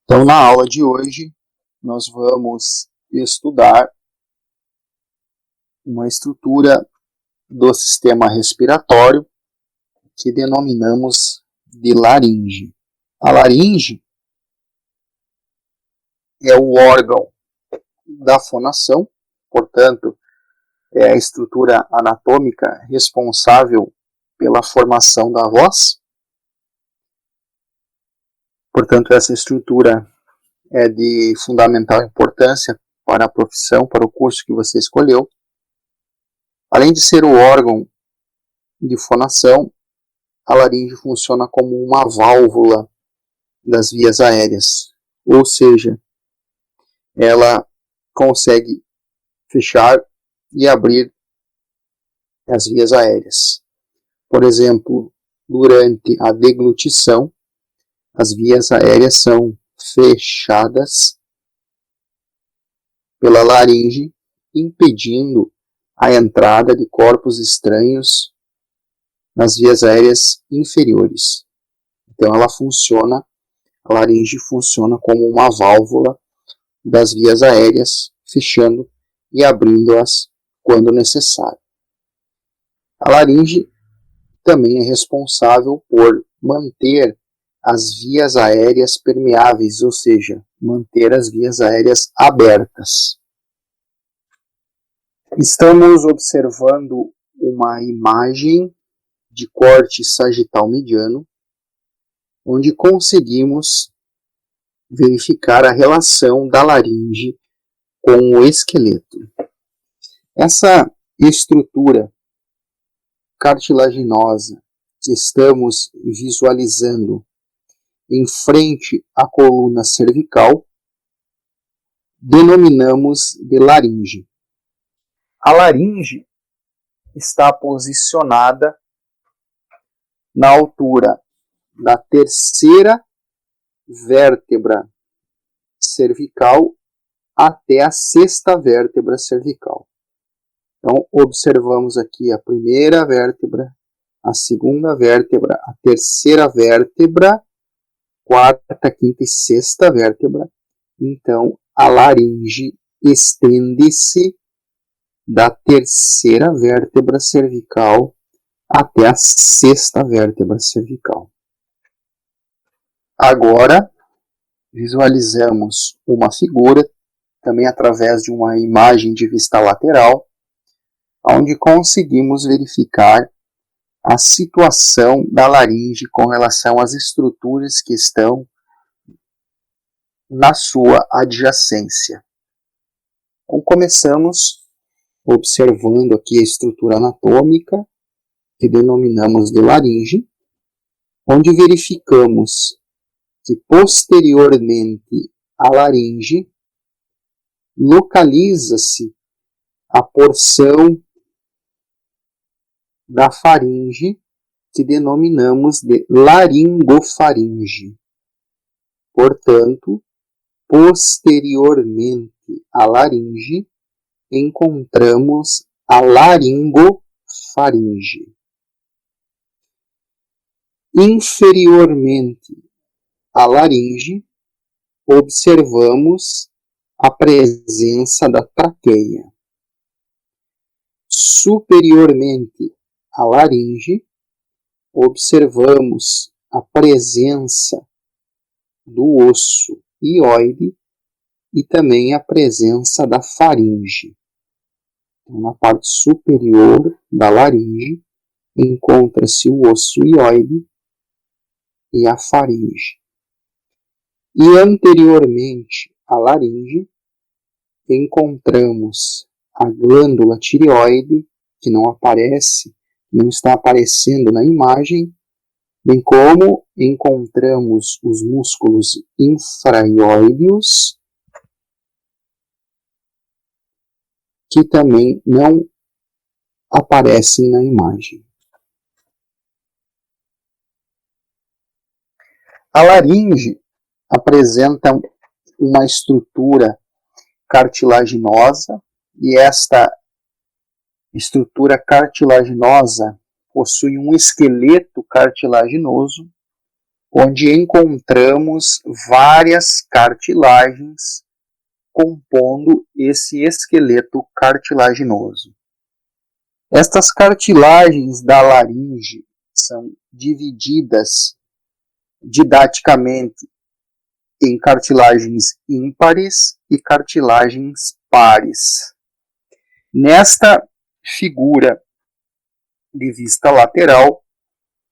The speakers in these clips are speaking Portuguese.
Então, na aula de hoje, nós vamos estudar uma estrutura do sistema respiratório que denominamos de laringe. A laringe é o órgão da fonação, portanto, é a estrutura anatômica responsável pela formação da voz. Portanto, essa estrutura é de fundamental importância para a profissão, para o curso que você escolheu. Além de ser o órgão de fonação, a laringe funciona como uma válvula das vias aéreas, ou seja, ela consegue fechar e abrir as vias aéreas. Por exemplo, durante a deglutição, as vias aéreas são fechadas pela laringe, impedindo a entrada de corpos estranhos nas vias aéreas inferiores. Então a laringe funciona como uma válvula das vias aéreas, fechando e abrindo-as quando necessário. A laringe também é responsável por manter as vias aéreas permeáveis, ou seja, manter as vias aéreas abertas. Estamos observando uma imagem de corte sagital mediano, onde conseguimos verificar a relação da laringe com o esqueleto. Essa estrutura cartilaginosa que estamos visualizando em frente à coluna cervical, denominamos de laringe. A laringe está posicionada na altura da terceira vértebra cervical até a sexta vértebra cervical. Então, observamos aqui a primeira vértebra, a segunda vértebra, a terceira vértebra, quarta, quinta e sexta vértebra. Então, a laringe estende-se da terceira vértebra cervical até a sexta vértebra cervical. Agora, visualizamos uma figura, também através de uma imagem de vista lateral, onde conseguimos verificar a situação da laringe com relação às estruturas que estão na sua adjacência. Então, começamos observando aqui a estrutura anatômica, que denominamos de laringe, onde verificamos que posteriormente à laringe localiza-se a porção da faringe, que denominamos de laringofaringe. Portanto, posteriormente à laringe, encontramos a laringofaringe. Inferiormente à laringe, observamos a presença da traqueia. Superiormente à laringe, observamos a presença do osso hioide e também a presença da faringe. Então, na parte superior da laringe, encontra-se o osso hioide e a faringe. E anteriormente à laringe, encontramos a glândula tireoide, que não está aparecendo na imagem, bem como encontramos os músculos infraioideus, que também não aparecem na imagem. A laringe apresenta uma estrutura cartilaginosa, e esta estrutura cartilaginosa possui um esqueleto cartilaginoso onde encontramos várias cartilagens compondo esse esqueleto cartilaginoso. Estas cartilagens da laringe são divididas didaticamente em cartilagens ímpares e cartilagens pares. Nesta figura de vista lateral,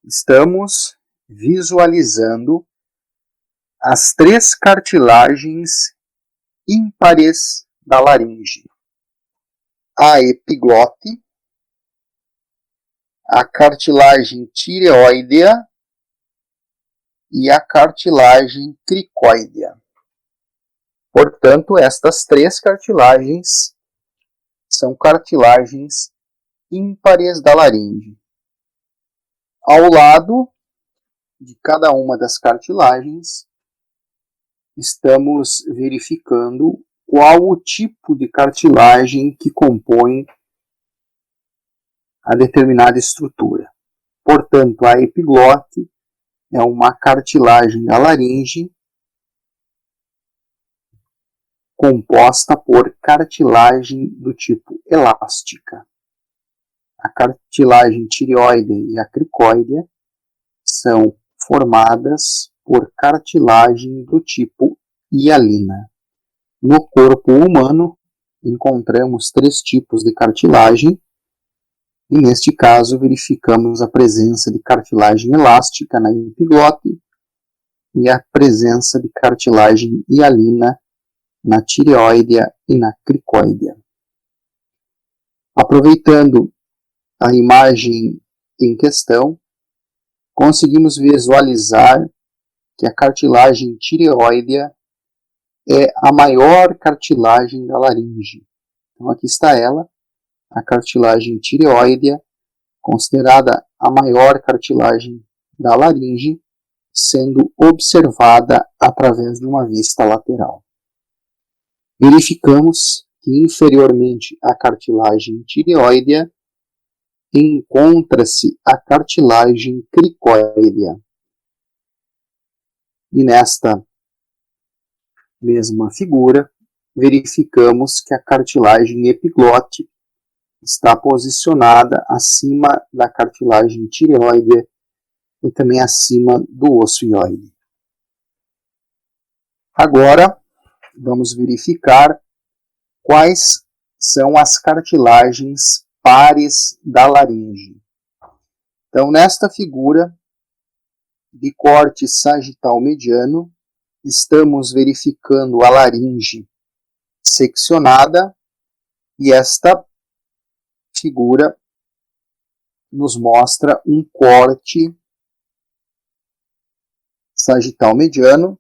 estamos visualizando as 3 cartilagens ímpares da laringe: a epiglote, a cartilagem tireoidea e a cartilagem cricoidea. Portanto, estas 3 cartilagens são cartilagens ímpares da laringe. Ao lado de cada uma das cartilagens, estamos verificando qual o tipo de cartilagem que compõe a determinada estrutura. Portanto, a epiglote é uma cartilagem da laringe composta por cartilagem do tipo elástica. A cartilagem tireoide e a cricoidea são formadas por cartilagem do tipo hialina. No corpo humano, encontramos 3 tipos de cartilagem, e neste caso verificamos a presença de cartilagem elástica na epiglote e a presença de cartilagem hialina na tireoidea e na cricoidea. Aproveitando a imagem em questão, conseguimos visualizar que a cartilagem tireoidea é a maior cartilagem da laringe. Então aqui está ela, a cartilagem tireoidea, considerada a maior cartilagem da laringe, sendo observada através de uma vista lateral. Verificamos que inferiormente à cartilagem tireoidea encontra-se a cartilagem cricoidea. E nesta mesma figura, verificamos que a cartilagem epiglote está posicionada acima da cartilagem tireoidea e também acima do osso hioide. Agora, vamos verificar quais são as cartilagens pares da laringe. Então, nesta figura de corte sagital mediano, estamos verificando a laringe seccionada e esta figura nos mostra um corte sagital mediano,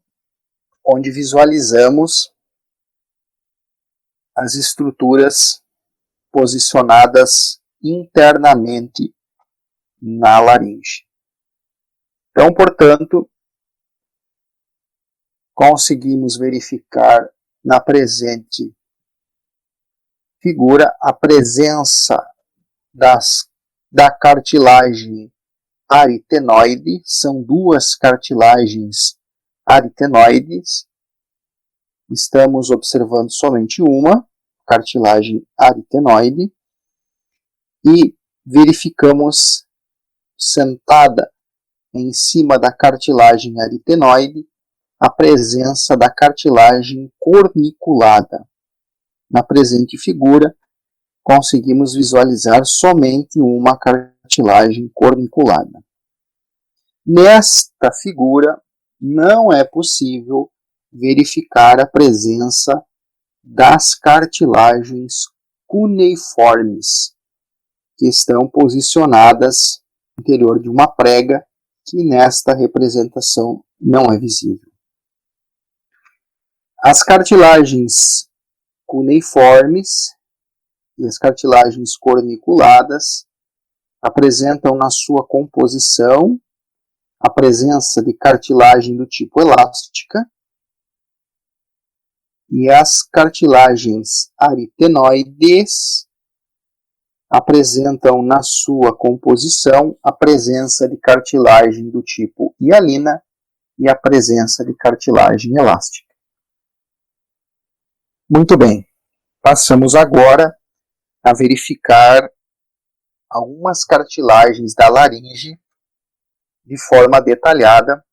onde visualizamos as estruturas posicionadas internamente na laringe. Então, portanto, conseguimos verificar na presente figura a presença da cartilagem aritenoide. São 2 cartilagens aritenoides. Estamos observando somente uma cartilagem aritenoide e verificamos sentada em cima da cartilagem aritenoide a presença da cartilagem corniculada. Na presente figura, conseguimos visualizar somente uma cartilagem corniculada. Nesta figura, não é possível verificar a presença das cartilagens cuneiformes, que estão posicionadas no interior de uma prega, que nesta representação não é visível. As cartilagens cuneiformes e as cartilagens corniculadas apresentam na sua composição a presença de cartilagem do tipo elástica, e as cartilagens aritenoides apresentam na sua composição a presença de cartilagem do tipo hialina e a presença de cartilagem elástica. Muito bem, passamos agora a verificar algumas cartilagens da laringe de forma detalhada,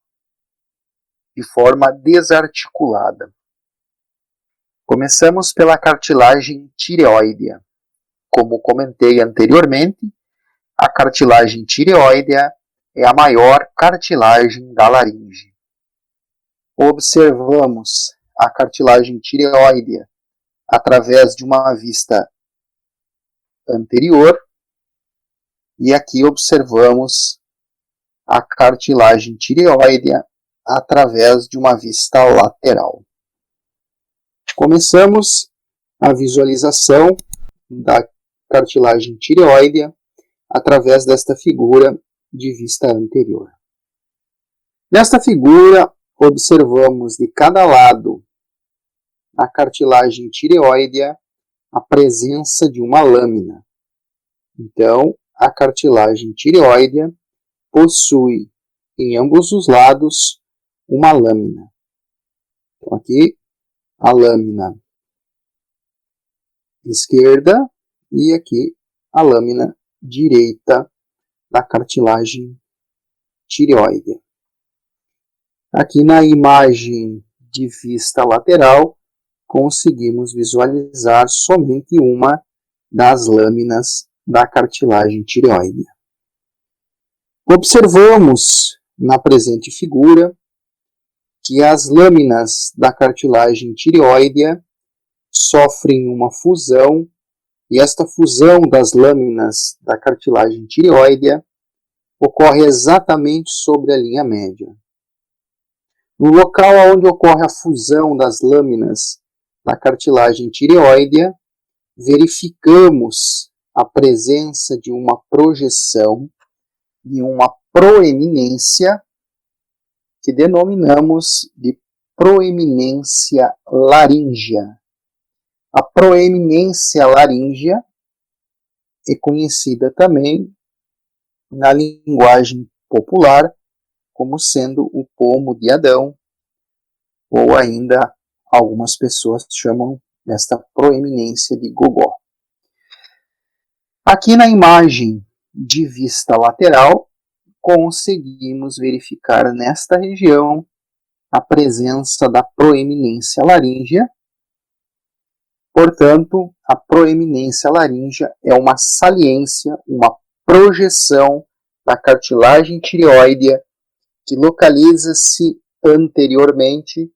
de forma desarticulada. Começamos pela cartilagem tireoidea. Como comentei anteriormente, a cartilagem tireoidea é a maior cartilagem da laringe. Observamos a cartilagem tireoidea através de uma vista anterior e aqui observamos a cartilagem tireoidea através de uma vista lateral. Começamos a visualização da cartilagem tireoidea através desta figura de vista anterior. Nesta figura, observamos de cada lado da cartilagem tireoidea a presença de uma lâmina. Então, a cartilagem tireoidea possui em ambos os lados uma lâmina. Então, aqui a lâmina esquerda e aqui a lâmina direita da cartilagem tireoidea. Aqui na imagem de vista lateral, conseguimos visualizar somente uma das lâminas da cartilagem tireoidea. Observamos na presente figura que as lâminas da cartilagem tireoidea sofrem uma fusão e esta fusão das lâminas da cartilagem tireoidea ocorre exatamente sobre a linha média. No local onde ocorre a fusão das lâminas da cartilagem tireoidea, verificamos a presença de uma projeção, de uma proeminência, que denominamos de proeminência laríngea. A proeminência laríngea é conhecida também na linguagem popular como sendo o pomo de Adão, ou ainda algumas pessoas chamam esta proeminência de gogó. Aqui na imagem de vista lateral, conseguimos verificar nesta região a presença da proeminência laríngea. Portanto, a proeminência laríngea é uma saliência, uma projeção da cartilagem tireoidea que localiza-se anteriormente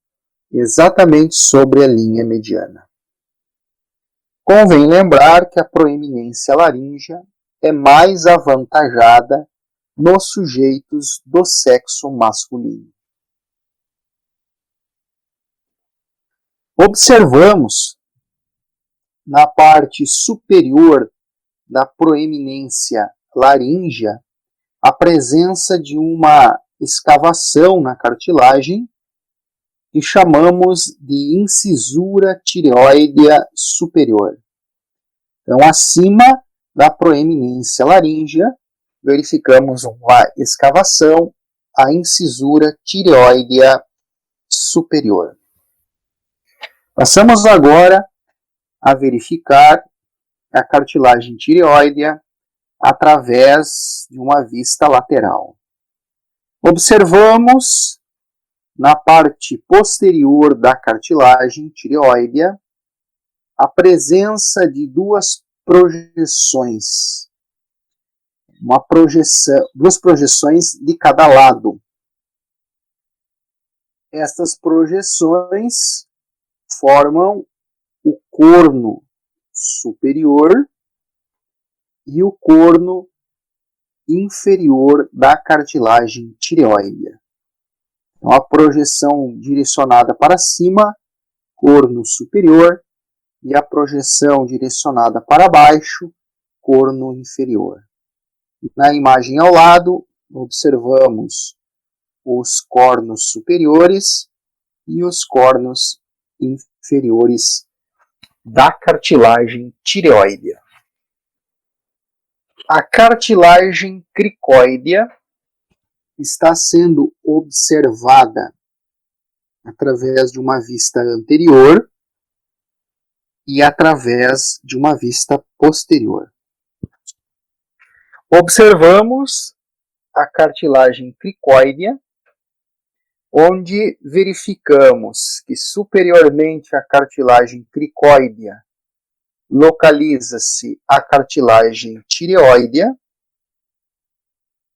exatamente sobre a linha mediana. Convém lembrar que a proeminência laríngea é mais avantajada nos sujeitos do sexo masculino. Observamos na parte superior da proeminência laríngea a presença de uma escavação na cartilagem que chamamos de incisura tireoidea superior. Então, acima da proeminência laríngea, verificamos uma escavação, a incisura tireoidea superior. Passamos agora a verificar a cartilagem tireoidea através de uma vista lateral. Observamos na parte posterior da cartilagem tireoidea a presença de duas projeções. Duas projeções de cada lado. Estas projeções formam o corno superior e o corno inferior da cartilagem tireoidea. Então, a projeção direcionada para cima, corno superior, e a projeção direcionada para baixo, corno inferior. Na imagem ao lado, observamos os cornos superiores e os cornos inferiores da cartilagem tireoidea. A cartilagem cricoidea está sendo observada através de uma vista anterior e através de uma vista posterior. Observamos a cartilagem cricóidea, onde verificamos que superiormente à cartilagem cricóidea localiza-se a cartilagem tireoidea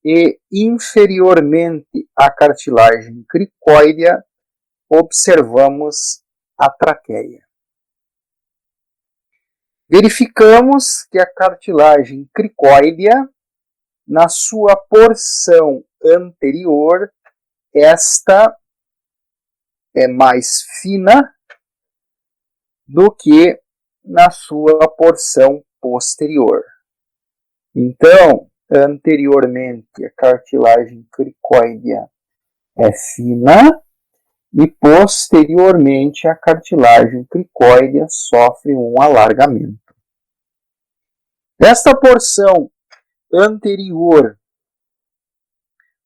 e inferiormente à cartilagem cricóidea observamos a traqueia. Verificamos que a cartilagem cricóidea, na sua porção anterior, esta é mais fina do que na sua porção posterior. Então, anteriormente, a cartilagem cricóidea é fina e posteriormente a cartilagem cricóidea sofre um alargamento. Esta porção anterior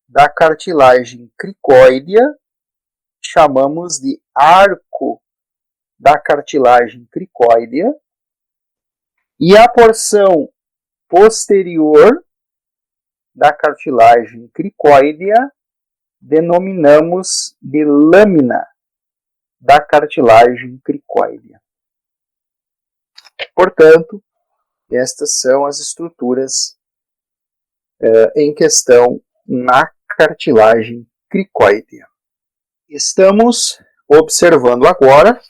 da cartilagem cricóidea chamamos de arco da cartilagem cricóidea e a porção posterior da cartilagem cricóidea denominamos de lâmina da cartilagem cricóidea. Portanto, estas são as estruturas em questão na cartilagem cricóidea. Estamos observando agora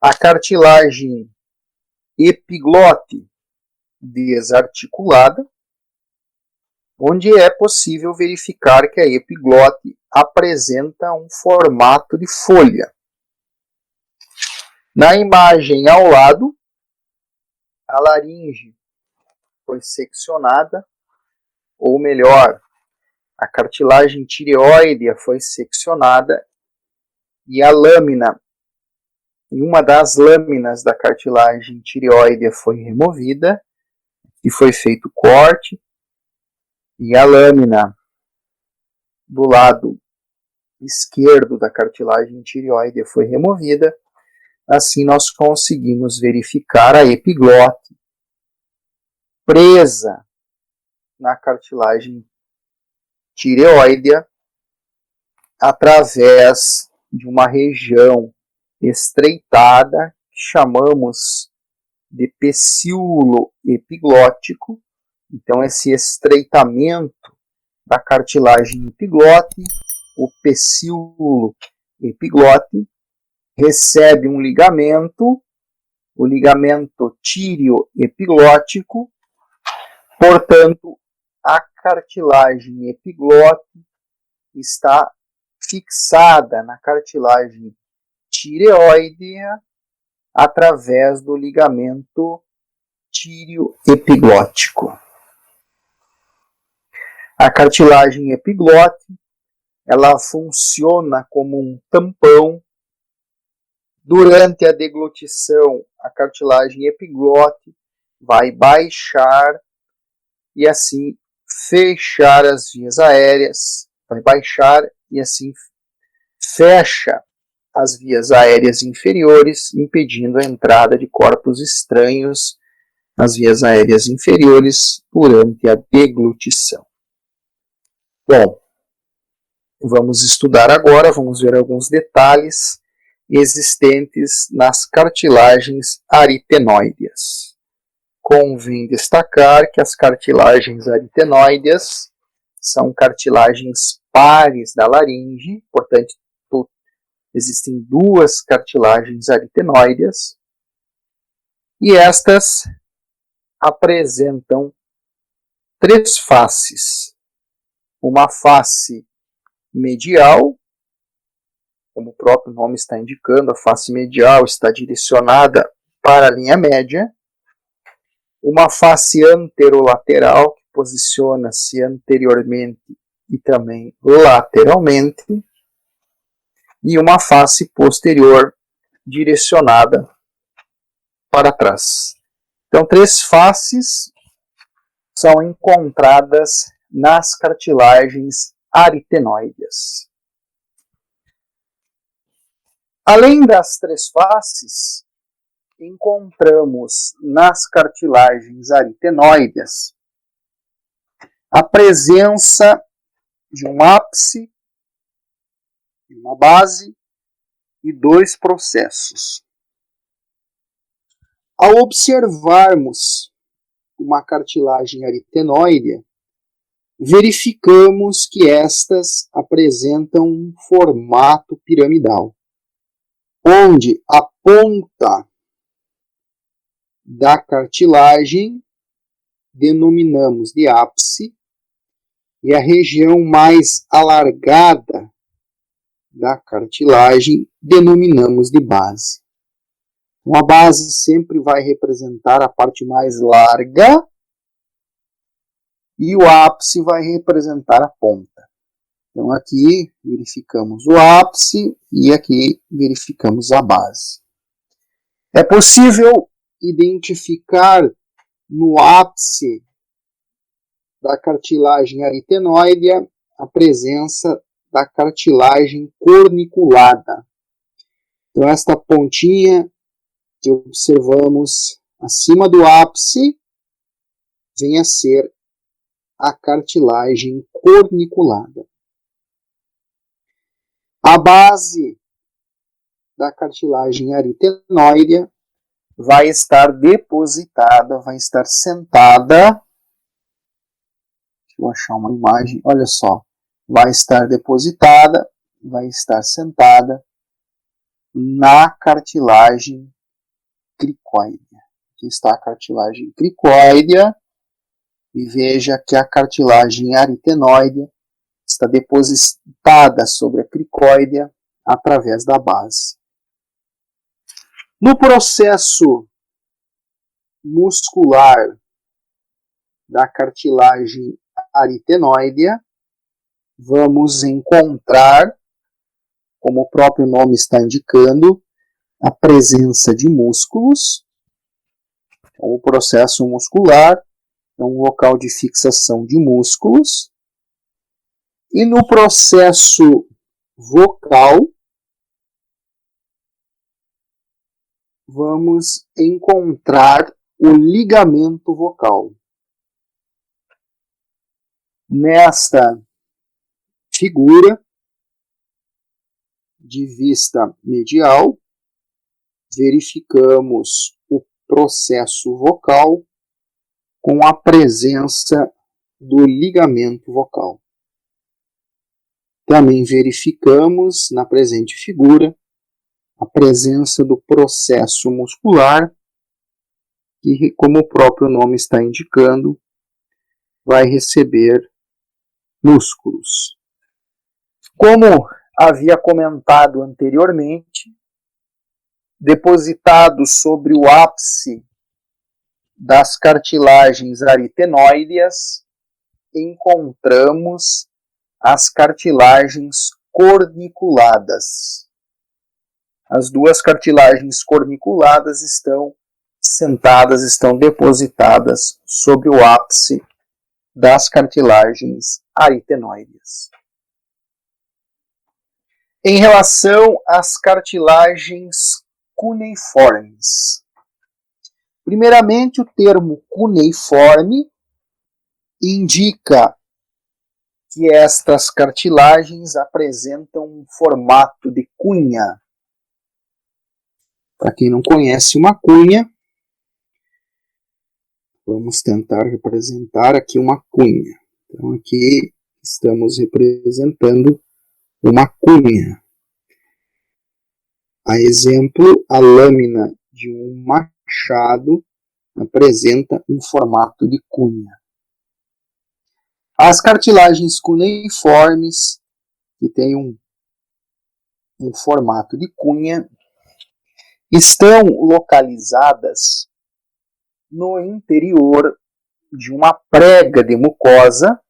a cartilagem epiglote desarticulada, onde é possível verificar que a epiglote apresenta um formato de folha. Na imagem ao lado, a laringe foi seccionada, ou melhor, a cartilagem tireoidea foi seccionada e a lâmina, e uma das lâminas da cartilagem tireoidea foi removida e foi feito corte, e a lâmina do lado esquerdo da cartilagem tireoidea foi removida. Assim nós conseguimos verificar a epiglote presa na cartilagem tireoidea através de uma região estreitada que chamamos de pecíolo epiglótico. Então, esse estreitamento da cartilagem epiglote, o pecíolo epiglote, recebe um ligamento, o ligamento tíreo-epiglótico. Portanto, a cartilagem epiglote está fixada na cartilagem tireoidea através do ligamento tíreo-epiglótico. A cartilagem epiglote, ela funciona como um tampão. Durante a deglutição, a cartilagem epiglote vai baixar e assim fechar as vias aéreas, vai baixar e assim fecha as vias aéreas inferiores, impedindo a entrada de corpos estranhos nas vias aéreas inferiores durante a deglutição. Bom, vamos estudar agora, vamos ver alguns detalhes existentes nas cartilagens aritenoideas. Convém destacar que as cartilagens aritenoideas são cartilagens pares da laringe, portanto, existem duas cartilagens aritenoideas, e estas apresentam três faces. Uma face medial, como o próprio nome está indicando, a face medial está direcionada para a linha média. Uma face anterolateral, que posiciona-se anteriormente e também lateralmente. E uma face posterior, direcionada para trás. Então, três faces são encontradas nas cartilagens aritenoides. Além das três faces, encontramos nas cartilagens aritenoides a presença de um ápice, de uma base e dois processos. Ao observarmos uma cartilagem aritenoide, verificamos que estas apresentam um formato piramidal, onde a ponta da cartilagem denominamos de ápice e a região mais alargada da cartilagem denominamos de base. Então, a base sempre vai representar a parte mais larga e o ápice vai representar a ponta. Então aqui verificamos o ápice e aqui verificamos a base. É possível identificar no ápice da cartilagem aritenoide a presença da cartilagem corniculada. Então esta pontinha que observamos acima do ápice vem a ser a cartilagem corniculada. A base da cartilagem aritenoide vai estar depositada, vai estar sentada. Deixa eu achar uma imagem, olha só. Vai estar depositada, vai estar sentada na cartilagem cricoidea. Aqui está a cartilagem cricoidea e veja que a cartilagem aritenoide está depositada sobre a cricoidea através da base. No processo muscular da cartilagem aritenoide, vamos encontrar, como o próprio nome está indicando, a presença de músculos. O processo muscular é um local de fixação de músculos. E no processo vocal, vamos encontrar o ligamento vocal. Nesta figura, de vista medial, verificamos o processo vocal com a presença do ligamento vocal. Também verificamos, na presente figura, a presença do processo muscular, que, como o próprio nome está indicando, vai receber músculos. Como havia comentado anteriormente, depositado sobre o ápice das cartilagens aritenoides, encontramos as cartilagens corniculadas. As duas cartilagens corniculadas estão sentadas, estão depositadas sobre o ápice das cartilagens aritenoides. Em relação às cartilagens cuneiformes. Primeiramente, o termo cuneiforme indica que estas cartilagens apresentam um formato de cunha. Para quem não conhece uma cunha, vamos tentar representar aqui uma cunha. Então aqui estamos representando uma cunha. A exemplo, a lâmina de um machado apresenta um formato de cunha. As cartilagens cuneiformes, que têm um formato de cunha, estão localizadas no interior de uma prega de mucosa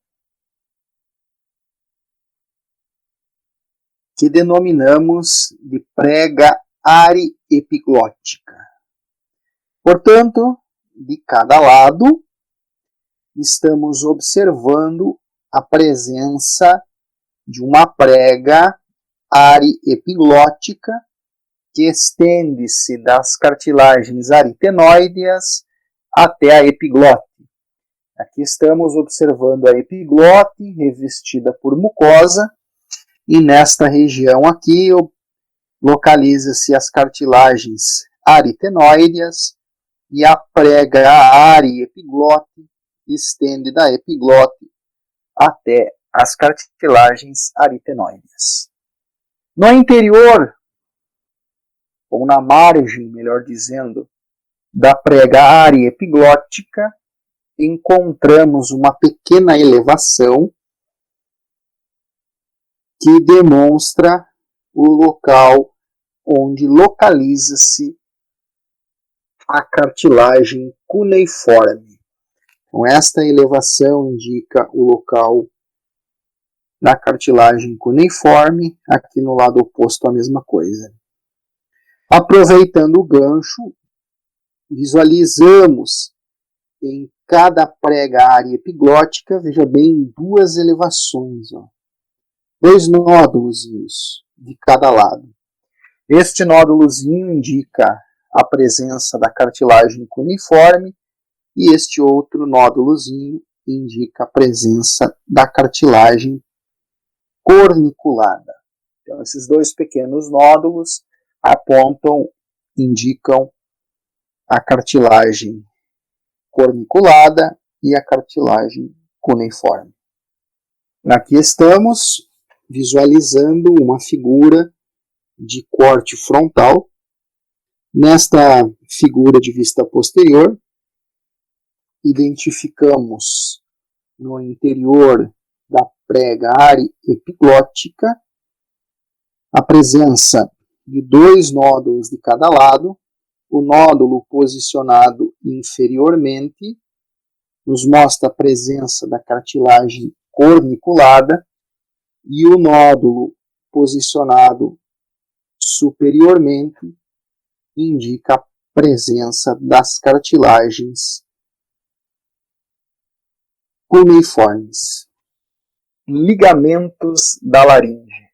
que denominamos de prega ariepiglótica. Portanto, de cada lado, estamos observando a presença de uma prega ariepiglótica que estende-se das cartilagens aritenoideas até a epiglote. Aqui estamos observando a epiglote revestida por mucosa e nesta região aqui localiza-se as cartilagens aritenoideas e a prega ariepiglote estende da epiglote até as cartilagens aritenoideas. No interior, ou na margem, melhor dizendo, da prega ariepiglótica, encontramos uma pequena elevação que demonstra o local onde localiza-se a cartilagem cuneiforme. Então, esta elevação indica o local da cartilagem cuneiforme, aqui no lado oposto a mesma coisa. Aproveitando o gancho, visualizamos em cada prega ariepiglótica, veja bem, duas elevações, ó. 2 nódulos de cada lado. Este nódulozinho indica a presença da cartilagem cuneiforme e este outro nódulozinho indica a presença da cartilagem corniculada. Então, esses dois pequenos nódulos apontam, indicam a cartilagem corniculada e a cartilagem cuneiforme. Aqui estamos visualizando uma figura de corte frontal. Nesta figura de vista posterior, identificamos no interior da prega ariepiglótica a presença de 2 nódulos de cada lado. O nódulo posicionado inferiormente nos mostra a presença da cartilagem corniculada e o nódulo posicionado superiormente indica a presença das cartilagens cuneiformes. Ligamentos da laringe.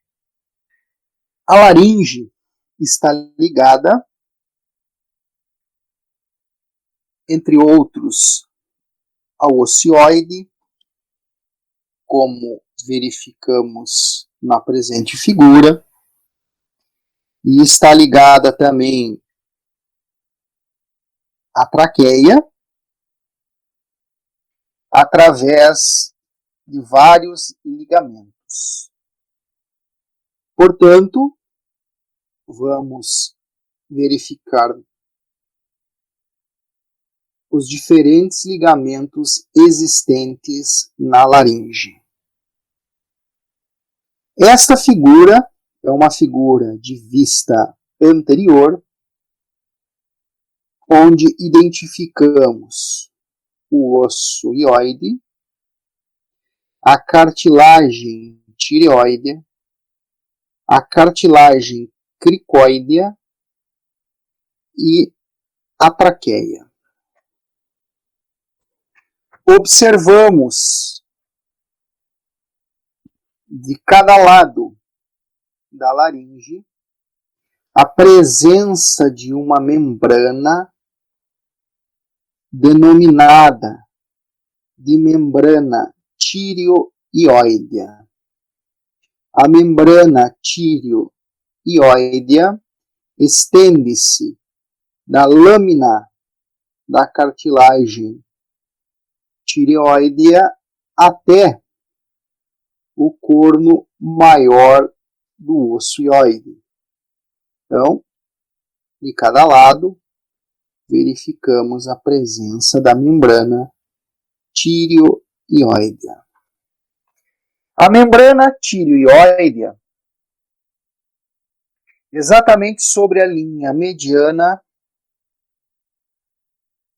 A laringe está ligada, entre outros, ao ocioide, como verificamos na presente figura, e está ligada também à traqueia, através de vários ligamentos. Portanto, vamos verificar os diferentes ligamentos existentes na laringe. Esta figura é uma figura de vista anterior, onde identificamos o osso hioide, a cartilagem tireoide, a cartilagem cricoidea e a traqueia. Observamos de cada lado da laringe a presença de uma membrana denominada de membrana tireoidea. A membrana tireoidea estende-se da lâmina da cartilagem tireoidea até o corno maior do osso hioide. Então, de cada lado, verificamos a presença da membrana tireoidea. A membrana tireoidea, exatamente sobre a linha mediana,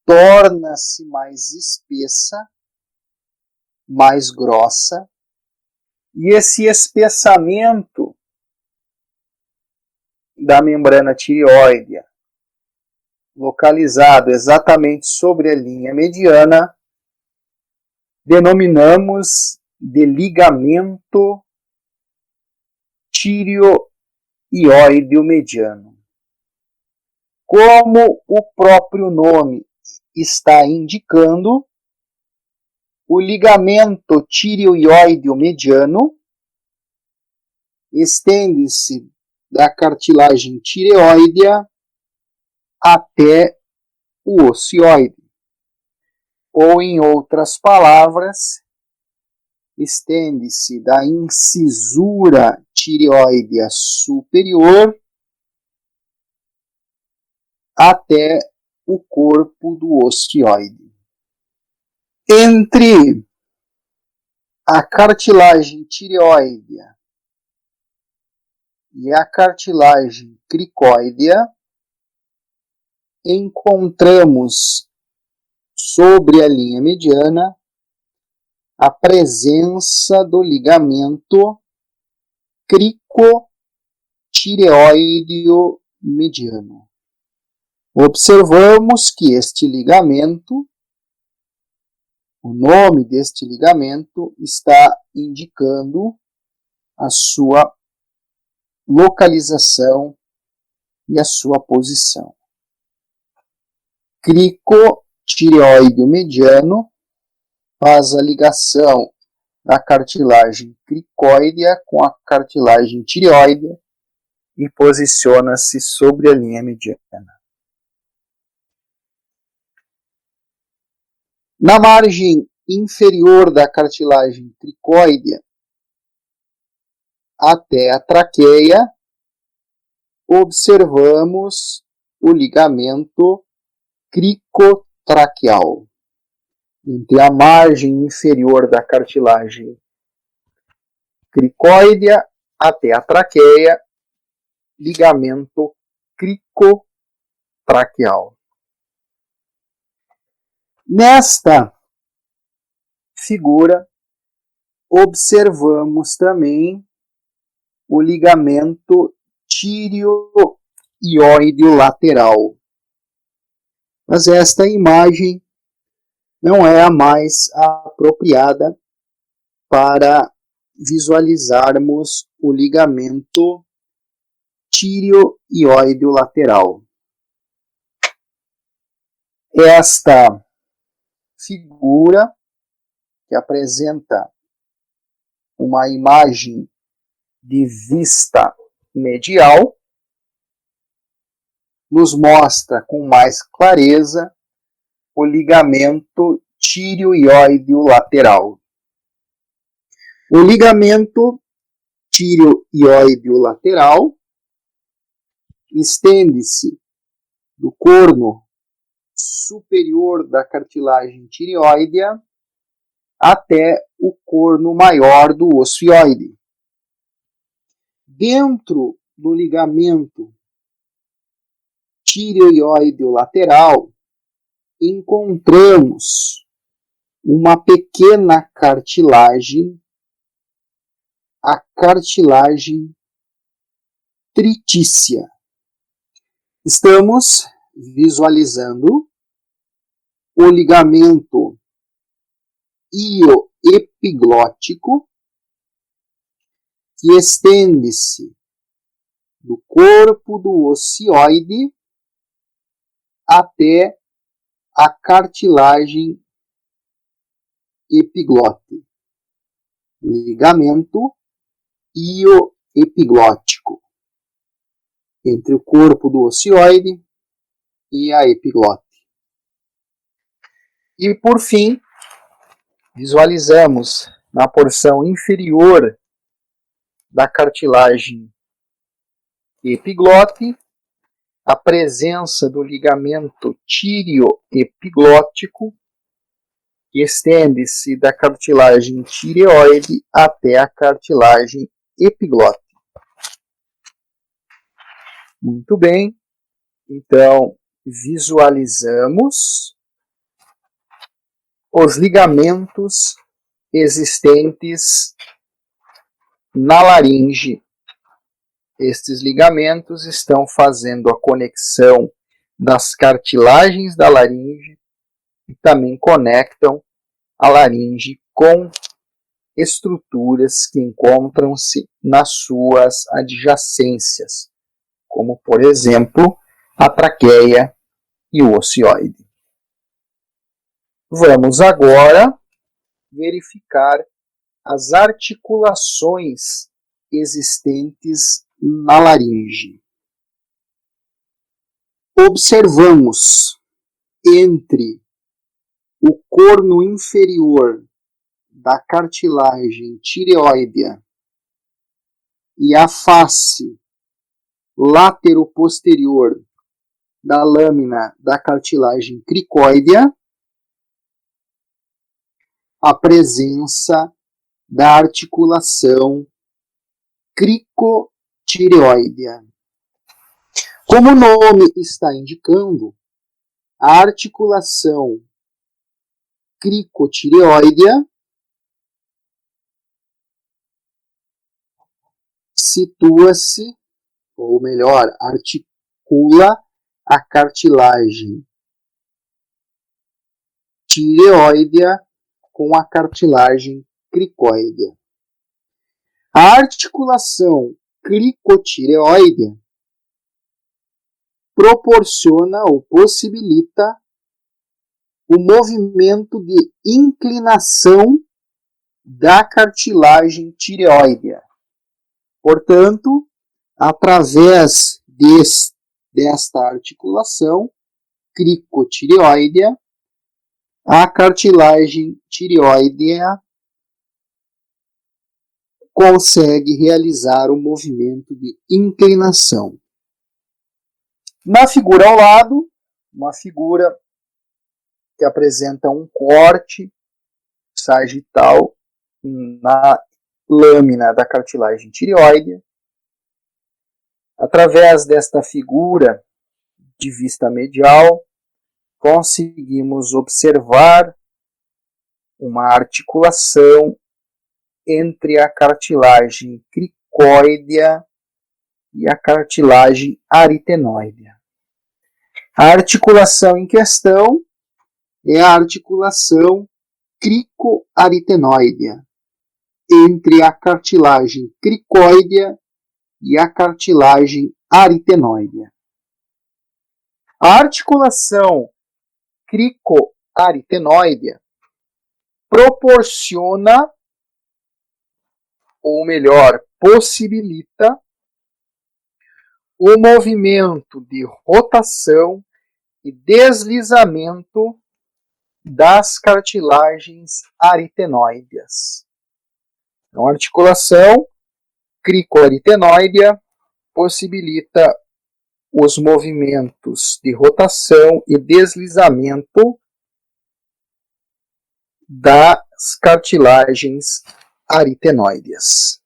torna-se mais espessa, mais grossa, e esse espessamento da membrana tireoidea, localizado exatamente sobre a linha mediana, denominamos de ligamento tireoide mediano. Como o próprio nome está indicando, o ligamento tireoide mediano estende-se da cartilagem tireoidea até o ocioide, ou em outras palavras, estende-se da incisura tireoidea superior até o corpo do ocioide. Entre a cartilagem tireoidea e a cartilagem cricoidea, encontramos sobre a linha mediana a presença do ligamento cricotireoideo mediano. Observamos que este ligamento, o nome deste ligamento, está indicando a sua localização e a sua posição. Cricotireoideo mediano faz a ligação da cartilagem cricoidea com a cartilagem tireoidea e posiciona-se sobre a linha mediana. Na margem inferior da cartilagem cricoidea até a traqueia, observamos o ligamento cricotraqueal. Entre a margem inferior da cartilagem cricoidea até a traqueia, ligamento cricotraqueal. Nesta figura, observamos também o ligamento tireoideo lateral. Mas esta imagem não é a mais apropriada para visualizarmos o ligamento tireoideo lateral. Esta figura, que apresenta uma imagem de vista medial, nos mostra com mais clareza o ligamento tireoideo lateral. O ligamento tireoideo lateral estende-se do corno superior da cartilagem tireoidea até o corno maior do ocioide. Dentro do ligamento tireoideo lateral, encontramos uma pequena cartilagem, a cartilagem tritícia. Estamos visualizando o ligamento ioepiglótico, que estende-se do corpo do ocioide até a cartilagem epiglote. Ligamento ioepiglótico entre o corpo do ocioide e a epiglote. E por fim, visualizamos na porção inferior da cartilagem epiglote a presença do ligamento tireoepiglótico, que estende-se da cartilagem tireoide até a cartilagem epiglote. Muito bem, então visualizamos os ligamentos existentes na laringe. Estes ligamentos estão fazendo a conexão das cartilagens da laringe e também conectam a laringe com estruturas que encontram-se nas suas adjacências, como, por exemplo, a traqueia e o ocioide. Vamos agora verificar as articulações existentes na laringe. Observamos entre o corno inferior da cartilagem tireoidea e a face látero-posterior da lâmina da cartilagem cricoidea a presença da articulação cricotireoidea. Como o nome está indicando, a articulação cricotireoidea situa-se, ou melhor, articula a cartilagem tireoidea com a cartilagem cricoidea. A articulação cricotireoidea proporciona ou possibilita o movimento de inclinação da cartilagem tireoidea. Portanto, através desta articulação cricotireoidea, a cartilagem tireoidea consegue realizar o movimento de inclinação. Na figura ao lado, uma figura que apresenta um corte sagital na lâmina da cartilagem tireoidea. Através desta figura de vista medial, conseguimos observar uma articulação entre a cartilagem cricoidea e a cartilagem aritenoidea. A articulação em questão é a articulação cricoaritenoidea entre a cartilagem cricoidea e a cartilagem aritenoidea. A articulação cricoaritenoidea proporciona, ou melhor, possibilita o movimento de rotação e deslizamento das cartilagens aritenoideas. Então, a articulação cricoaritenoidea possibilita os movimentos de rotação e deslizamento das cartilagens aritenoideas.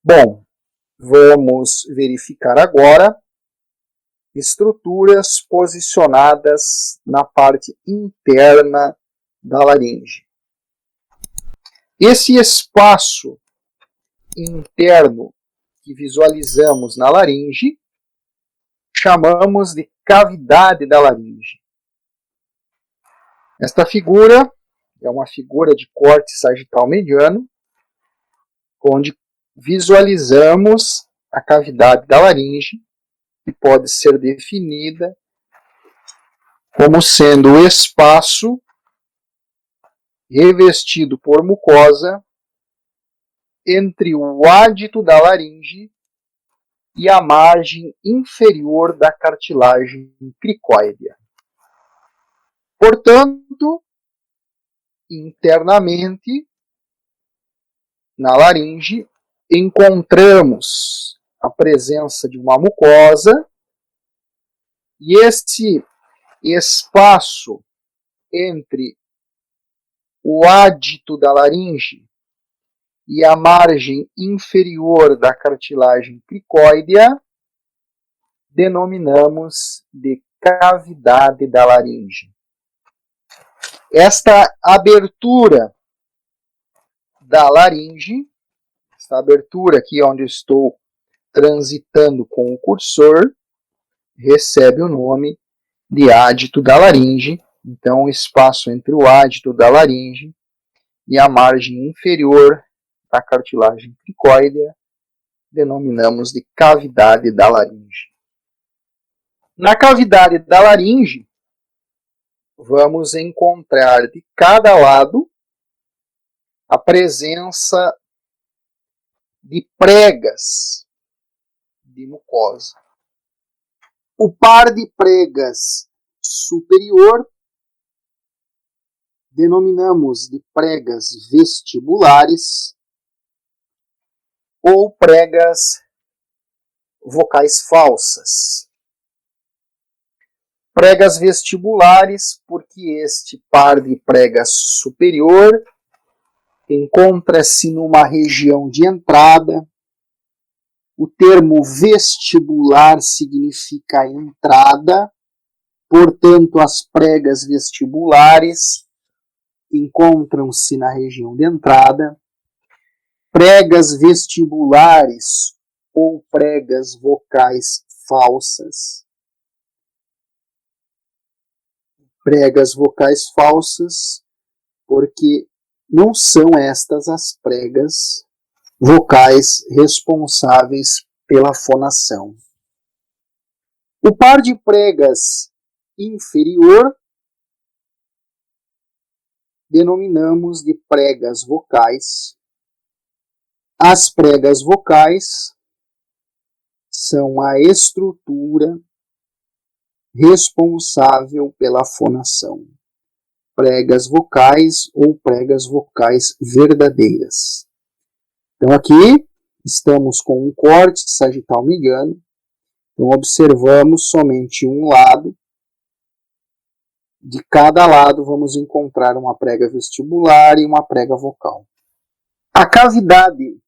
Bom, vamos verificar agora estruturas posicionadas na parte interna da laringe. Esse espaço interno que visualizamos na laringe chamamos de cavidade da laringe. Esta figura é uma figura de corte sagital mediano, onde visualizamos a cavidade da laringe, que pode ser definida como sendo o espaço revestido por mucosa entre o ádito da laringe e a margem inferior da cartilagem cricoidea. Portanto, internamente, na laringe, encontramos a presença de uma mucosa e esse espaço entre o ádito da laringe e a margem inferior da cartilagem cricoidea denominamos de cavidade da laringe. Esta abertura da laringe, esta abertura aqui onde eu estou transitando com o cursor, recebe o nome de ádito da laringe. Então, o espaço entre o ádito da laringe e a margem inferior da cartilagem cricoidea denominamos de cavidade da laringe. Na cavidade da laringe, vamos encontrar de cada lado a presença de pregas de mucosa. O par de pregas superior denominamos de pregas vestibulares ou pregas vocais falsas. Pregas vestibulares, porque este par de pregas superior encontra-se numa região de entrada. O termo vestibular significa entrada, portanto, as pregas vestibulares encontram-se na região de entrada. Pregas vestibulares ou pregas vocais falsas. Pregas vocais falsas, porque não são estas as pregas vocais responsáveis pela fonação. O par de pregas inferior denominamos de pregas vocais. As pregas vocais são a estrutura responsável pela fonação. Pregas vocais ou pregas vocais verdadeiras. Então aqui estamos com um corte sagital mediano. Então observamos somente um lado. De cada lado vamos encontrar uma prega vestibular e uma prega vocal. A cavidade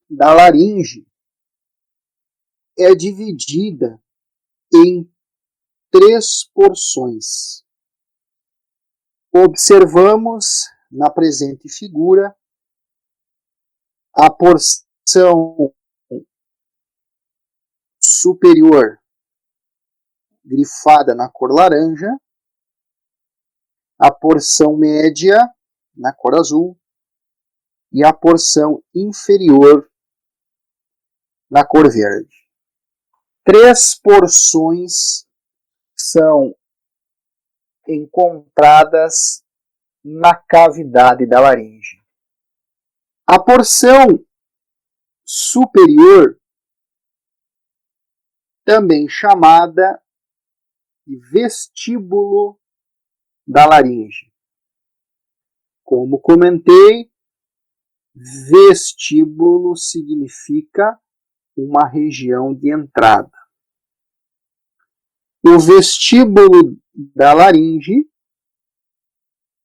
da laringe é dividida em 3 porções. Observamos na presente figura a porção superior grifada na cor laranja, a porção média na cor azul e a porção inferior na cor verde. 3 porções são encontradas na cavidade da laringe. A porção superior, também chamada de vestíbulo da laringe. Como comentei, vestíbulo significa uma região de entrada. O vestíbulo da laringe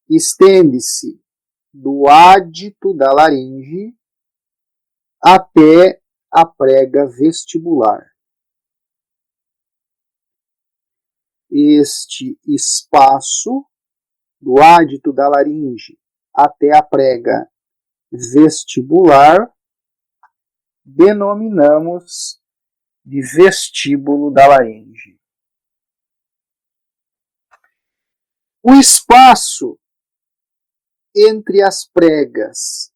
estende-se do ádito da laringe até a prega vestibular. Este espaço do ádito da laringe até a prega vestibular denominamos de vestíbulo da laringe. O espaço entre as pregas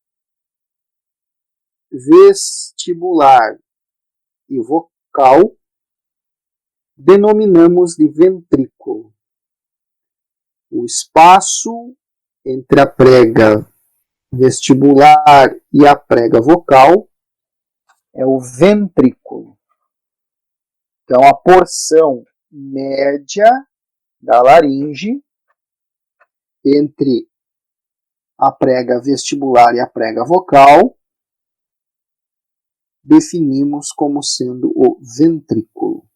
vestibular e vocal denominamos de ventrículo. O espaço entre a prega vestibular e a prega vocal é o ventrículo. Então, a porção média da laringe entre a prega vestibular e a prega vocal definimos como sendo o ventrículo.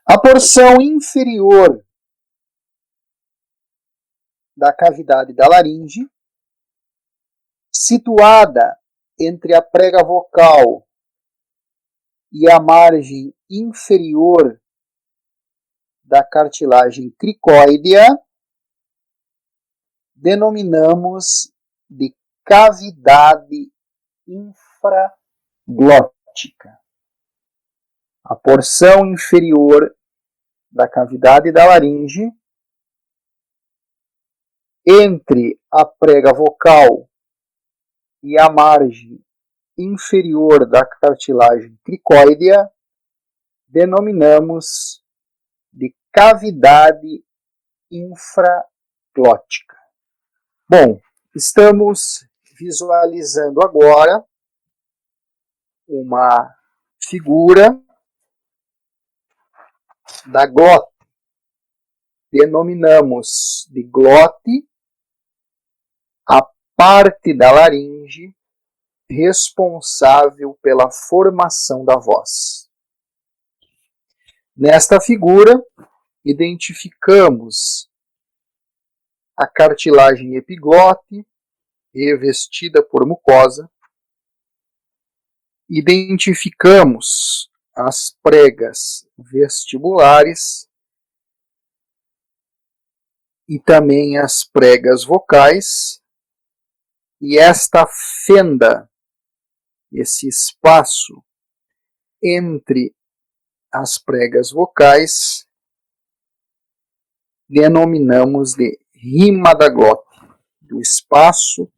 A porção inferior da cavidade da laringe, situada entre a prega vocal e a margem inferior da cartilagem cricoidea, denominamos de cavidade infraglótica. A porção inferior da cavidade da laringe entre a prega vocal e a margem inferior da cartilagem cricóidea, denominamos de cavidade infraglótica. Bom, estamos visualizando agora uma figura da glote. Denominamos de glote a parte da laringe responsável pela formação da voz. Nesta figura, identificamos a cartilagem epiglote, revestida por mucosa. Identificamos as pregas vestibulares e também as pregas vocais. E esta fenda, esse espaço entre as pregas vocais, denominamos de rima da glote. O espaço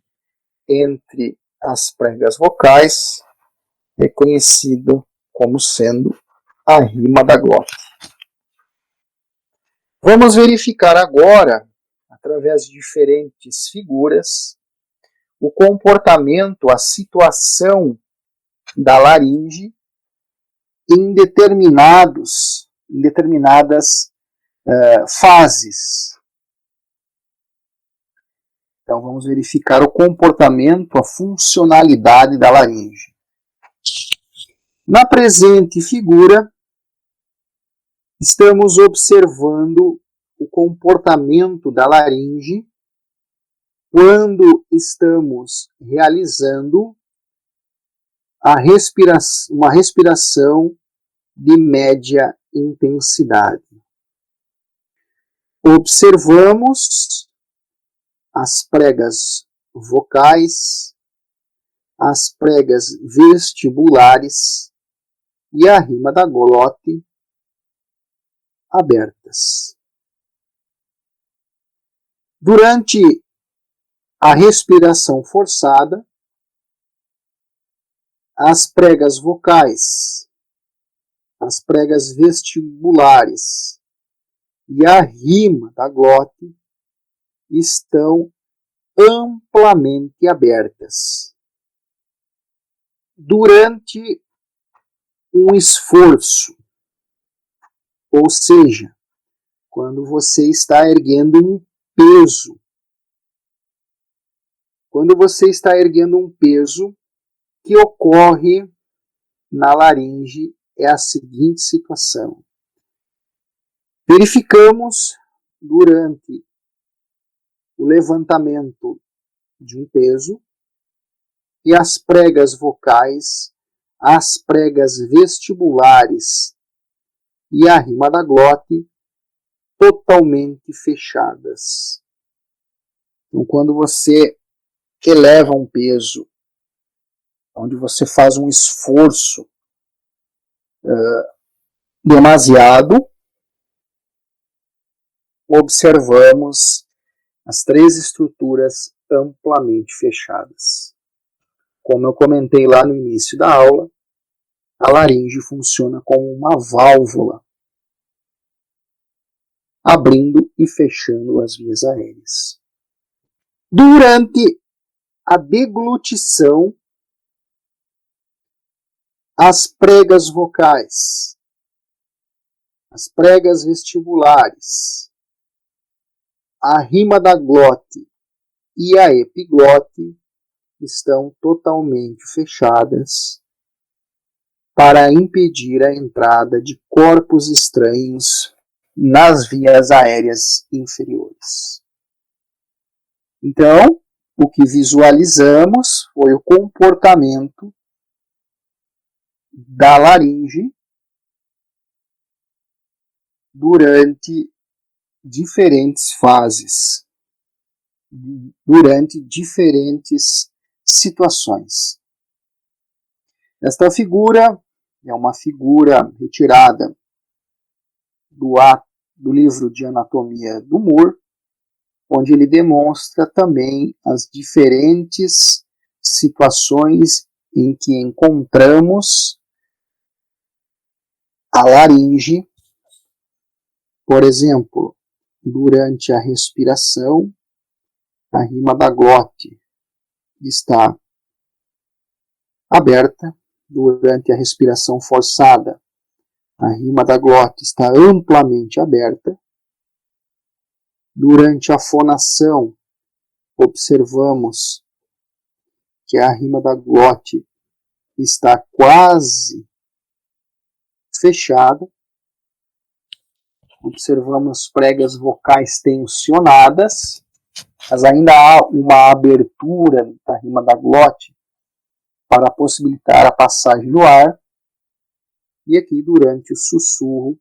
entre as pregas vocais é conhecido como sendo a rima da glote. Vamos verificar agora, através de diferentes figuras, o comportamento, a situação da laringe em determinadas fases. Então vamos verificar o comportamento, a funcionalidade da laringe. Na presente figura, estamos observando o comportamento da laringe quando estamos realizando uma respiração de média intensidade. Observamos as pregas vocais, as pregas vestibulares e a rima da glote abertas. Durante a respiração forçada, as pregas vocais, as pregas vestibulares e a rima da glote estão amplamente abertas. Durante um esforço, ou seja, quando você está erguendo um peso. Quando você está erguendo um peso, que ocorre na laringe é a seguinte situação. Verificamos durante o levantamento de um peso e as pregas vocais, as pregas vestibulares e a rima da glote totalmente fechadas. Então, quando você eleva um peso, onde você faz um esforço demasiado, observamos as três estruturas amplamente fechadas. Como eu comentei lá no início da aula, a laringe funciona como uma válvula, abrindo e fechando as vias aéreas. Durante a deglutição, as pregas vocais, as pregas vestibulares, a rima da glote e a epiglote estão totalmente fechadas para impedir a entrada de corpos estranhos nas vias aéreas inferiores. Então, o que visualizamos foi o comportamento da laringe durante diferentes fases, durante diferentes situações. Esta figura é uma figura retirada do livro de anatomia do Moore, onde ele demonstra também as diferentes situações em que encontramos a laringe, por exemplo, durante a respiração, a rima da glote está aberta, durante a respiração forçada, a rima da glote está amplamente aberta. Durante a fonação, observamos que a rima da glote está quase fechada. Observamos pregas vocais tensionadas, mas ainda há uma abertura da rima da glote para possibilitar a passagem do ar. E aqui, durante o sussurro,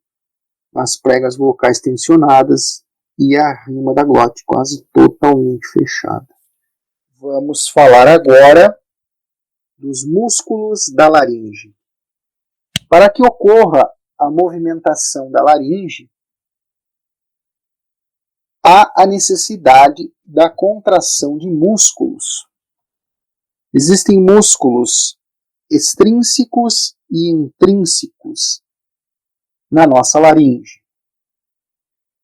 as pregas vocais tensionadas e a rima da glote quase totalmente fechada. Vamos falar agora dos músculos da laringe. Para que ocorra a movimentação da laringe, há a necessidade da contração de músculos. Existem músculos extrínsecos e intrínsecos na nossa laringe.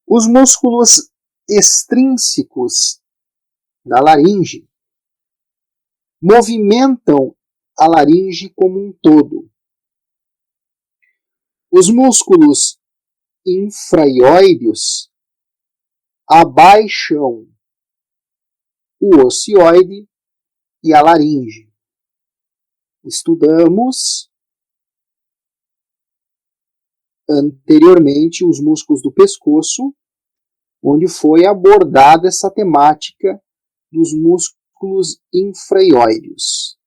Os músculos extrínsecos da laringe movimentam a laringe como um todo. Os músculos infraioideus abaixam o ocioide e a laringe. Estudamos anteriormente os músculos do pescoço, onde foi abordada essa temática dos músculos infraioideus.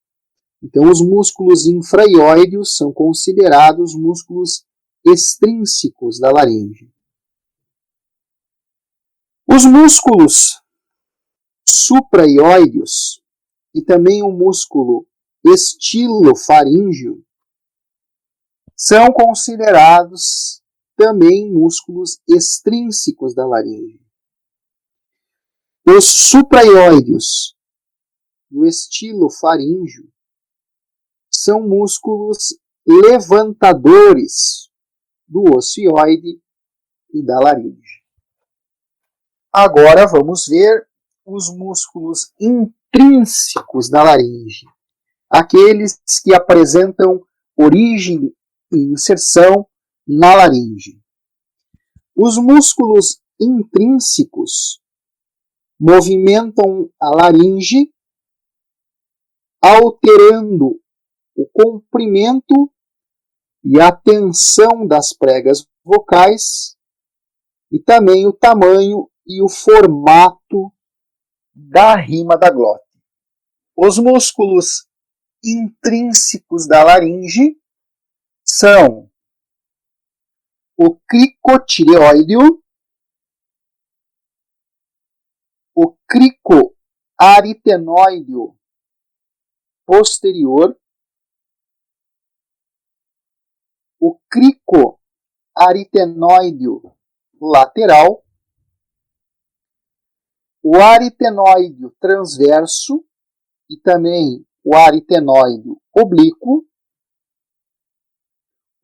Então, os músculos infraioideus são considerados músculos extrínsecos da laringe. Os músculos supraioideus e também o músculo estilofaríngeo são considerados também músculos extrínsecos da laringe. Os supraioideus e o estilofaríngeo são músculos levantadores do ocioide e da laringe. Agora vamos ver os músculos intrínsecos da laringe, aqueles que apresentam origem e inserção na laringe. Os músculos intrínsecos movimentam a laringe, alterando o comprimento e a tensão das pregas vocais e também o tamanho e o formato da rima da glote. Os músculos intrínsecos da laringe são o cricotireoideo, o cricoaritenoideo posterior, o cricoaritenoideo lateral, o aritenoideo transverso e também o aritenoideo oblíquo,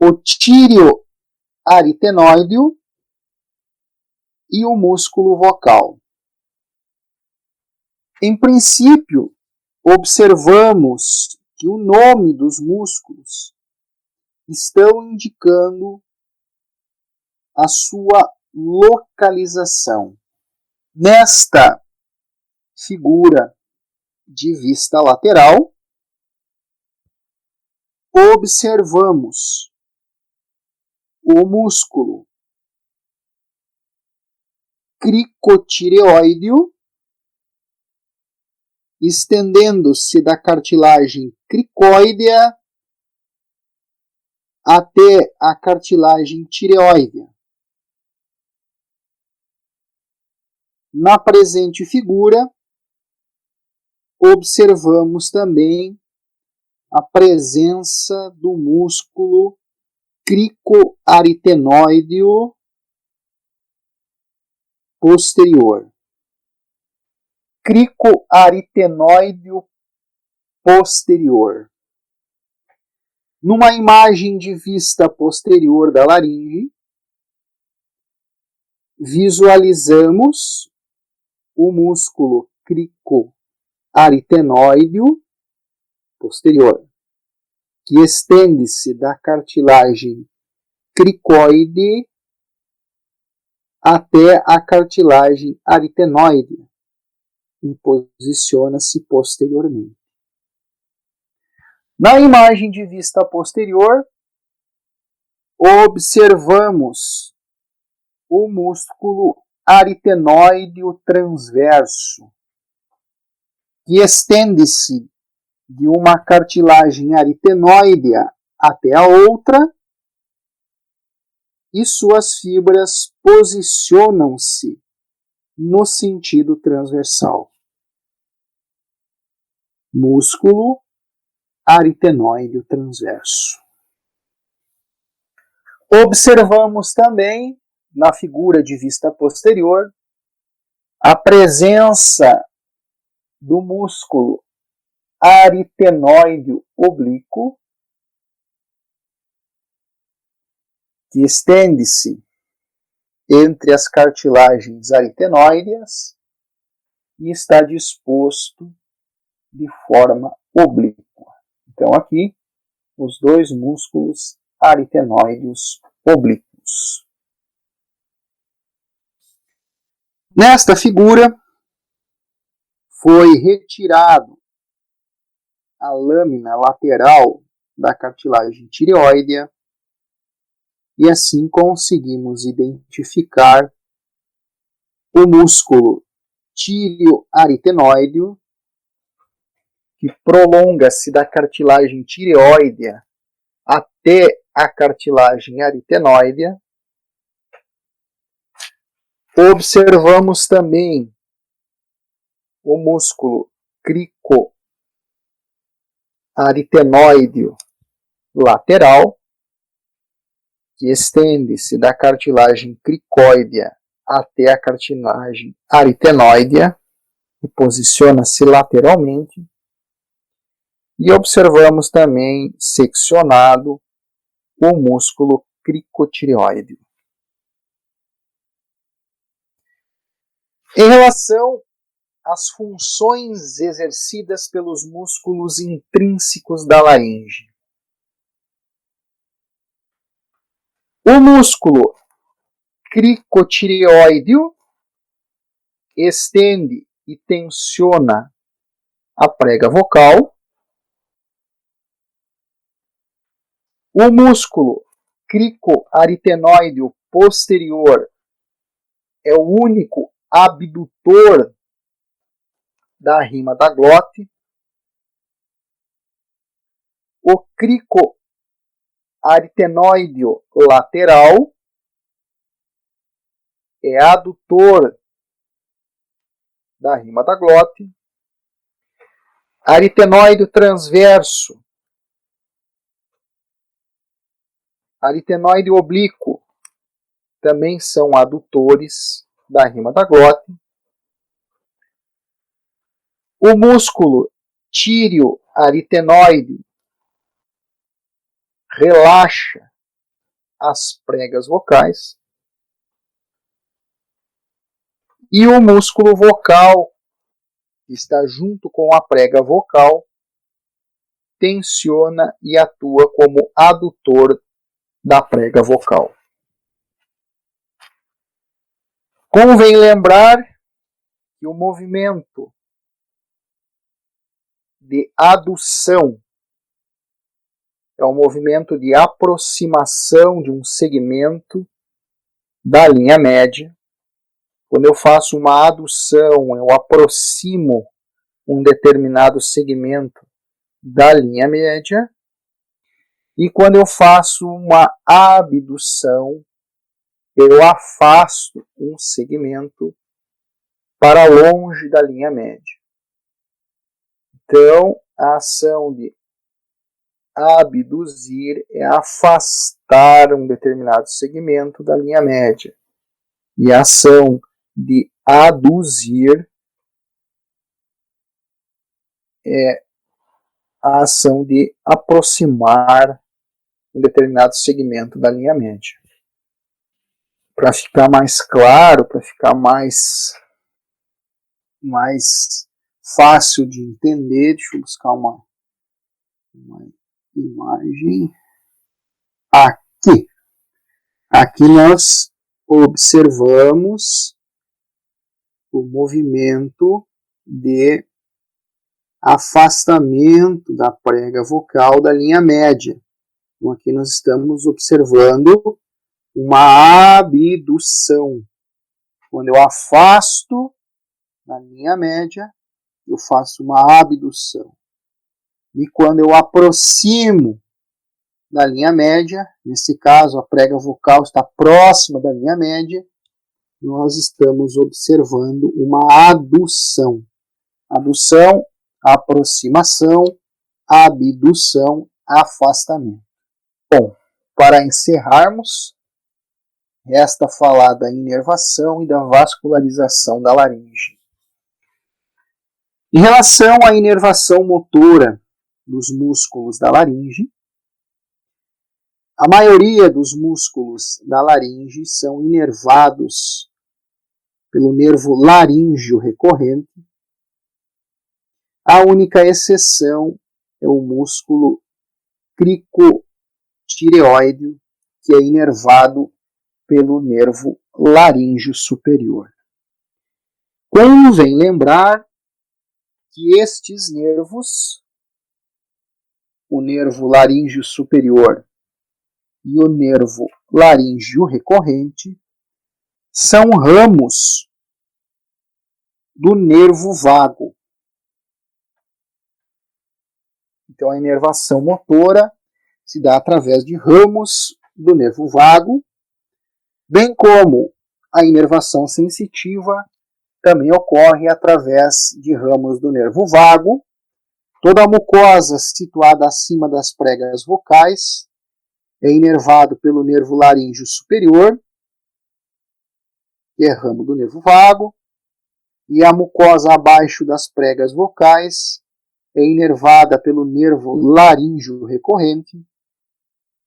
o tireoaritenoideo e o músculo vocal. Em princípio, observamos que o nome dos músculos estão indicando a sua localização. Nesta figura de vista lateral, observamos o músculo cricotireoideo estendendo-se da cartilagem cricoidea até a cartilagem tireoidea. Na presente figura, observamos também a presença do músculo cricoaritenoideo posterior. cricoaritenoideo posterior. Numa imagem de vista posterior da laringe, visualizamos o músculo cricoaritenoideo posterior, que estende-se da cartilagem cricoide até a cartilagem aritenoide e posiciona-se posteriormente. Na imagem de vista posterior, observamos o músculo aritenoideo transverso, que estende-se de uma cartilagem aritenoidea até a outra, e suas fibras posicionam-se no sentido transversal. Músculo aritenoideo transverso. Observamos também, na figura de vista posterior, a presença do músculo aritenoideo oblíquo, que estende-se entre as cartilagens aritenoideas e está disposto de forma oblíqua. Então, aqui, os dois músculos aritenoideos oblíquos. Nesta figura, foi retirado a lâmina lateral da cartilagem tireoidea e assim conseguimos identificar o músculo tireoaritenoideo, que prolonga-se da cartilagem tireoidea até a cartilagem aritenoidea. Observamos também o músculo cricoaritenoideo lateral, que estende-se da cartilagem cricoidea até a cartilagem aritenoidea e posiciona-se lateralmente. E observamos também seccionado o músculo cricotireoideo. Em relação às funções exercidas pelos músculos intrínsecos da laringe, o músculo cricotireoideo estende e tensiona a prega vocal. O músculo cricoaritenoideo posterior é o único abdutor da rima da glote. O cricoaritenoideo lateral é adutor da rima da glote. Aritenoideo transverso, aritenoideo oblíquo também são adutores da rima da glote. O músculo tireoaritenoideo relaxa as pregas vocais. E o músculo vocal, que está junto com a prega vocal, tensiona e atua como adutor da prega vocal. Convém lembrar que o movimento de adução é um movimento de aproximação de um segmento da linha média. Quando eu faço uma adução, eu aproximo um determinado segmento da linha média. E quando eu faço uma abdução, eu afasto um segmento para longe da linha média. Então, a ação de abduzir é afastar um determinado segmento da linha média. E a ação de aduzir é a ação de aproximar um determinado segmento da linha média. Para ficar mais claro, para ficar mais fácil de entender, deixa eu buscar uma imagem. Aqui. Aqui nós observamos o movimento de afastamento da prega vocal da linha média. Então, aqui nós estamos observando uma abdução. Quando eu afasto da linha média, eu faço uma abdução. E quando eu aproximo da linha média, nesse caso a prega vocal está próxima da linha média, nós estamos observando uma adução. Adução, aproximação, abdução, afastamento. Bom, para encerrarmos, resta falar da inervação e da vascularização da laringe. Em relação à inervação motora dos músculos da laringe, a maioria dos músculos da laringe são inervados pelo nervo laríngeo recorrente. A única exceção é o músculo cricotireoide, que é inervado pelo nervo laríngeo superior. Convém lembrar que estes nervos, o nervo laríngeo superior e o nervo laríngeo recorrente, são ramos do nervo vago. Então a inervação motora se dá através de ramos do nervo vago, bem como a inervação sensitiva também ocorre através de ramos do nervo vago. Toda a mucosa situada acima das pregas vocais é inervado pelo nervo laríngeo superior, que é ramo do nervo vago, e a mucosa abaixo das pregas vocais é inervada pelo nervo laríngeo recorrente,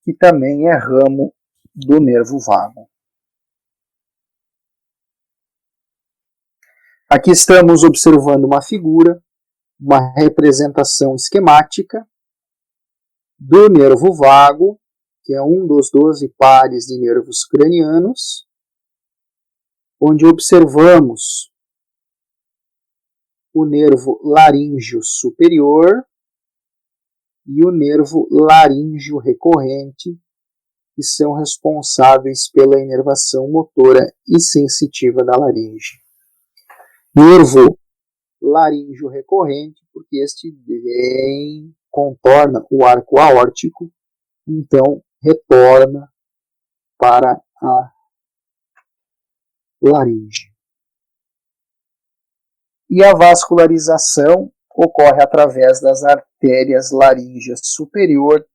que também é ramo do nervo vago. Aqui estamos observando uma figura, uma representação esquemática do nervo vago, que é um dos 12 pares de nervos cranianos, onde observamos o nervo laríngeo superior e o nervo laríngeo recorrente, que são responsáveis pela inervação motora e sensitiva da laringe. Nervo laríngeo recorrente, porque este contorna o arco aórtico, então retorna para a laringe. E a vascularização ocorre através das artérias laríngea superior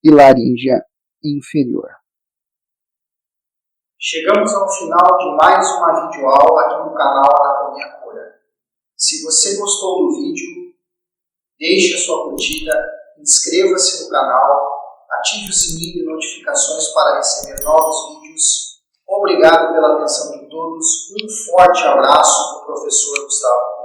e laríngea inferior. Chegamos ao final de mais uma videoaula aqui no canal Anatomia Cura. Se você gostou do vídeo, deixe a sua curtida, inscreva-se no canal, ative o sininho de notificações para receber novos vídeos. Obrigado pela atenção de todos. Um forte abraço do professor Gustavo.